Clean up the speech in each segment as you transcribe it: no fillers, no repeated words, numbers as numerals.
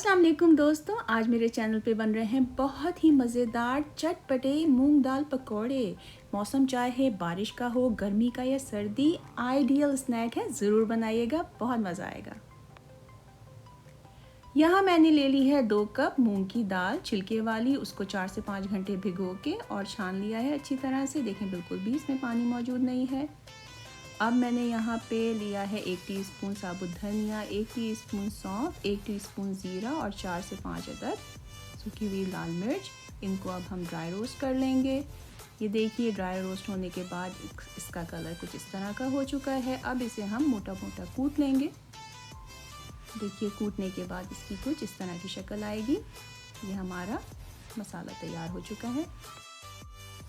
अस्सलाम वालेकुम दोस्तों, आज मेरे चैनल पे बन रहे हैं बहुत ही मज़ेदार चटपटे मूंग दाल पकौड़े। मौसम चाहे बारिश का हो, गर्मी का या सर्दी, आइडियल स्नैक है। ज़रूर बनाइएगा, बहुत मज़ा आएगा। यहाँ मैंने ले ली है 2 कप मूंग की दाल छिलके वाली। उसको 4 से 5 घंटे भिगो के और छान लिया है अच्छी तरह से। देखें, बिल्कुल भी इसमें पानी मौजूद नहीं है। अब मैंने यहाँ पे लिया है 1 टीस्पून साबुत धनिया, 1 टीस्पून सौंफ, 1 टीस्पून ज़ीरा और 4 से 5 अदद सूखी हुई लाल मिर्च। इनको अब हम ड्राई रोस्ट कर लेंगे। ये देखिए, ड्राई रोस्ट होने के बाद इसका कलर कुछ इस तरह का हो चुका है। अब इसे हम मोटा मोटा कूट लेंगे। देखिए, कूटने के बाद इसकी कुछ इस तरह की शक्ल आएगी। ये हमारा मसाला तैयार हो चुका है।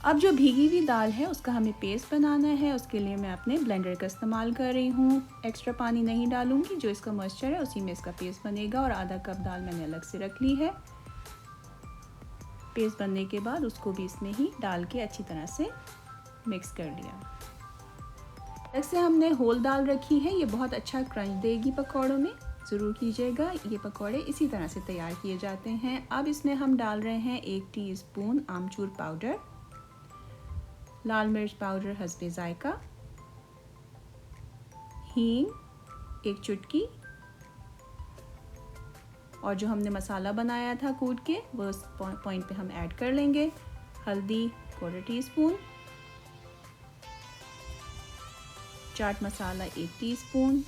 अब जो भीगी हुई दाल है उसका हमें पेस्ट बनाना है। उसके लिए मैं अपने ब्लेंडर का इस्तेमाल कर रही हूँ। एक्स्ट्रा पानी नहीं डालूंगी, जो इसका मॉइस्चर है उसी में इसका पेस्ट बनेगा। और आधा कप दाल मैंने अलग से रख ली है। पेस्ट बनने के बाद उसको भी इसमें ही डाल के अच्छी तरह से मिक्स कर लिया। अलग से हमने होल दाल रखी है। ये बहुत अच्छा क्रंच देगी पकौड़ों में, ज़रूर कीजिएगा। ये पकौड़े इसी तरह से तैयार किए जाते हैं। अब इसमें हम डाल रहे हैं 1 टीस्पून आमचूर पाउडर, लाल मिर्च पाउडर हस्बे जायका, हींग 1 चुटकी, और जो हमने मसाला बनाया था कूट के वो उस पॉइंट पे हम ऐड कर लेंगे। हल्दी 1/4 टीस्पून, चाट मसाला 1 टीस्पून।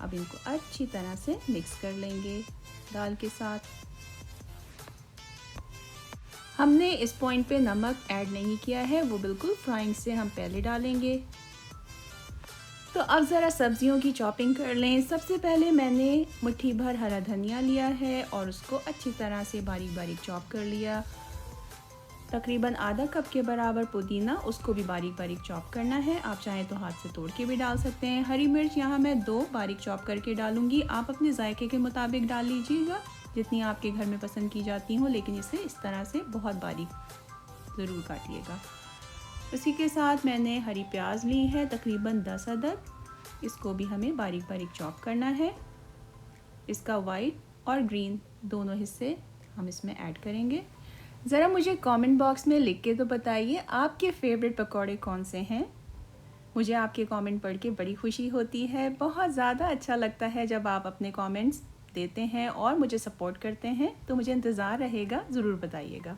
अब इनको अच्छी तरह से मिक्स कर लेंगे दाल के साथ। हमने इस पॉइंट पे नमक ऐड नहीं किया है, वो बिल्कुल फ्राइंग से हम पहले डालेंगे। तो अब ज़रा सब्जियों की चॉपिंग कर लें। सबसे पहले मैंने मुट्ठी भर हरा धनिया लिया है और उसको अच्छी तरह से बारीक बारीक चॉप कर लिया। तकरीबन आधा कप के बराबर पुदीना, उसको भी बारीक बारीक चॉप करना है। आप चाहें तो हाथ से तोड़ के भी डाल सकते हैं। हरी मिर्च यहाँ मैं 2 बारीक चॉप करके डालूंगी। आप अपने जायके के मुताबिक डाल लीजिएगा, जितनी आपके घर में पसंद की जाती हो, लेकिन इसे इस तरह से बहुत बारीक ज़रूर काटिएगा। उसी के साथ मैंने हरी प्याज ली है तकरीबन 10 अदद। इसको भी हमें बारीक बारीक चॉप करना है। इसका वाइट और ग्रीन दोनों हिस्से हम इसमें ऐड करेंगे। ज़रा मुझे कमेंट बॉक्स में लिख के तो बताइए आपके फेवरेट पकौड़े कौन से हैं। मुझे आपके कमेंट पढ़ के बड़ी खुशी होती है। बहुत ज़्यादा अच्छा लगता है जब आप अपने कमेंट्स देते हैं और मुझे सपोर्ट करते हैं। तो मुझे इंतज़ार रहेगा, ज़रूर बताइएगा।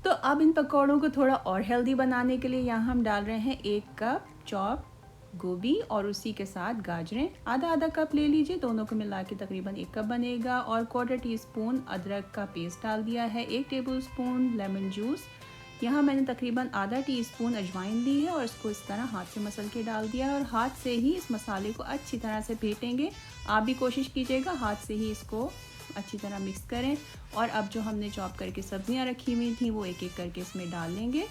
तो अब इन पकौड़ों को थोड़ा और हेल्दी बनाने के लिए यहाँ हम डाल रहे हैं 1 कप चॉप गोभी और उसी के साथ गाजरें। आधा आधा कप ले लीजिए, दोनों को मिला के तकरीबन 1 कप बनेगा। और 1/4 टीस्पून अदरक का पेस्ट डाल दिया है। 1 टेबलस्पून लेमन जूस। यहाँ मैंने तकरीबन आधा टीस्पून अजवाइन ली है और इसको इस तरह हाथ से मसल के डाल दिया है। और हाथ से ही इस मसाले को अच्छी तरह से फेंटेंगे। आप भी कोशिश कीजिएगा हाथ से ही इसको अच्छी तरह मिक्स करें। और अब जो हमने चॉप करके सब्जियां रखी हुई थी वो एक एक करके इसमें डाल लेंगे।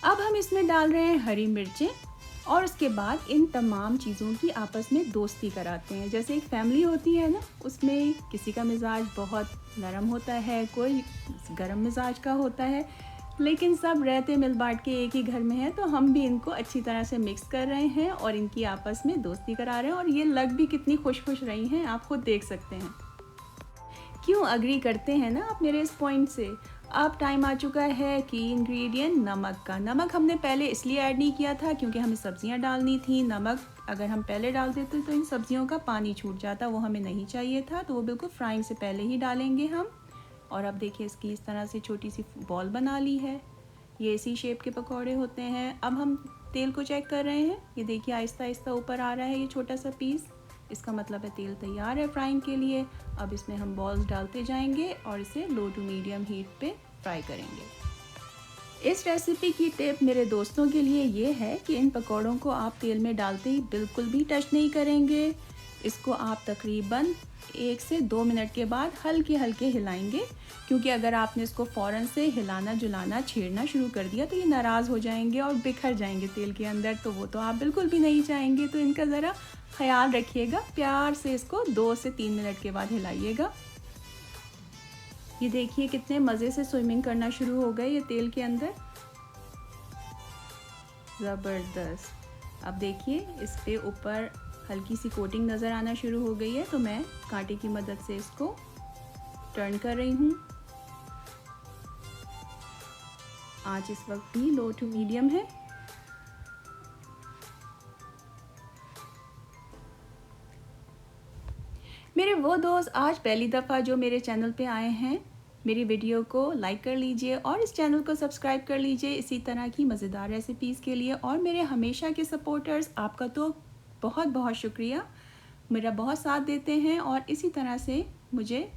अब हम इसमें डाल रहे हैं हरी मिर्चें और उसके बाद इन तमाम चीज़ों की आपस में दोस्ती कराते हैं। जैसे एक फैमिली होती है ना, उसमें किसी का मिजाज बहुत नरम होता है, कोई गर्म मिजाज का होता है, लेकिन सब रहते मिल बांट के एक ही घर में है। तो हम भी इनको अच्छी तरह से मिक्स कर रहे हैं और इनकी आपस में दोस्ती करा रहे हैं। और ये लग भी कितनी खुश खुश रही हैं, आप खुद देख सकते हैं। क्यों अग्री करते हैं ना आप मेरे इस पॉइंट से। अब टाइम आ चुका है कि इंग्रेडिएंट नमक का। नमक हमने पहले इसलिए ऐड नहीं किया था क्योंकि हमें सब्जियां डालनी थी। नमक अगर हम पहले डाल देते तो इन सब्जियों का पानी छूट जाता, वो हमें नहीं चाहिए था। तो वो बिल्कुल फ्राइंग से पहले ही डालेंगे हम। और अब देखिए, इसकी इस तरह से छोटी सी बॉल बना ली है। ये इसी शेप के पकौड़े होते हैं। अब हम तेल को चेक कर रहे हैं। ये देखिए, आहिस्ता आहिस्ता ऊपर आ रहा है ये छोटा सा पीस। इसका मतलब है तेल तैयार है फ्राइंग के लिए। अब इसमें हम बॉल्स डालते जाएंगे और इसे लो टू मीडियम हीट पे फ्राई करेंगे। इस रेसिपी की टिप मेरे दोस्तों के लिए ये है कि इन पकौड़ों को आप तेल में डालते ही बिल्कुल भी टच नहीं करेंगे। इसको आप तकरीबन 1 से 2 मिनट के बाद हल्के हल्के हिलाएंगे, क्योंकि अगर आपने इसको फ़ौरन से हिलाना जुलाना छेड़ना शुरू कर दिया तो ये नाराज़ हो जाएंगे और बिखर जाएंगे तेल के अंदर। तो वो तो आप बिल्कुल भी नहीं चाहेंगे। तो इनका ज़रा ख्याल रखिएगा। प्यार से इसको 2 से 3 मिनट के बाद हिलाइएगा। ये देखिए, कितने मज़े से स्विमिंग करना शुरू हो गए ये तेल के अंदर। ज़बरदस्त। अब देखिए इस पे ऊपर हल्की सी कोटिंग नज़र आना शुरू हो गई है, तो मैं कांटे की मदद से इसको टर्न कर रही हूँ। आंच इस वक्त भी लो टू मीडियम है। मेरे वो दोस्त आज पहली दफ़ा जो मेरे चैनल पे आए हैं, मेरी वीडियो को लाइक कर लीजिए और इस चैनल को सब्सक्राइब कर लीजिए इसी तरह की मज़ेदार रेसिपीज़ के लिए। और मेरे हमेशा के सपोर्टर्स, आपका तो बहुत बहुत शुक्रिया, मेरा बहुत साथ देते हैं और इसी तरह से मुझे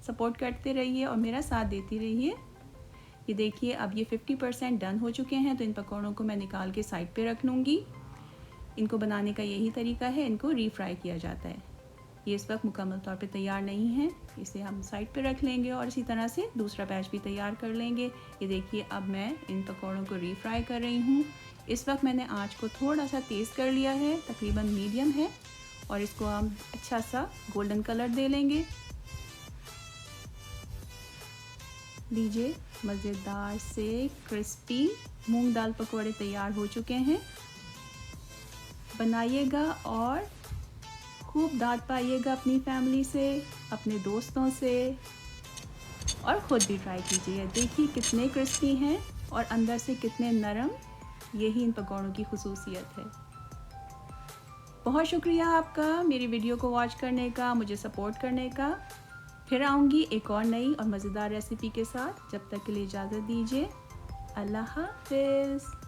सपोर्ट करते रहिए और मेरा साथ देती रहिए। ये देखिए अब ये 50% डन हो चुके हैं, तो इन पकौड़ों को मैं निकाल के साइड पे रख लूँगी। इनको बनाने का यही तरीका है, इनको रीफ्राई किया जाता है। ये इस वक्त मुकम्मल तौर पे तैयार नहीं है, इसे हम साइड पे रख लेंगे और इसी तरह से दूसरा बैच भी तैयार कर लेंगे। ये देखिए अब मैं इन पकौड़ों को रीफ्राई कर रही हूँ। इस वक्त मैंने आंच को थोड़ा सा तेज़ कर लिया है, तकरीबन मीडियम है, और इसको हम अच्छा सा गोल्डन कलर दे लेंगे। लीजिए मज़ेदार से क्रिस्पी मूंग दाल पकौड़े तैयार हो चुके हैं। बनाइएगा और खूब दाद पाइएगा अपनी फैमिली से, अपने दोस्तों से, और ख़ुद भी ट्राई कीजिए। देखिए कितने क्रिस्पी हैं और अंदर से कितने नरम, यही इन पकौड़ों की खुसूसियत है। बहुत शुक्रिया आपका मेरी वीडियो को वॉच करने का, मुझे सपोर्ट करने का। फिर आऊँगी एक और नई और मज़ेदार रेसिपी के साथ। जब तक के लिए इजाज़त दीजिए। अल्लाह हाफ़िज़।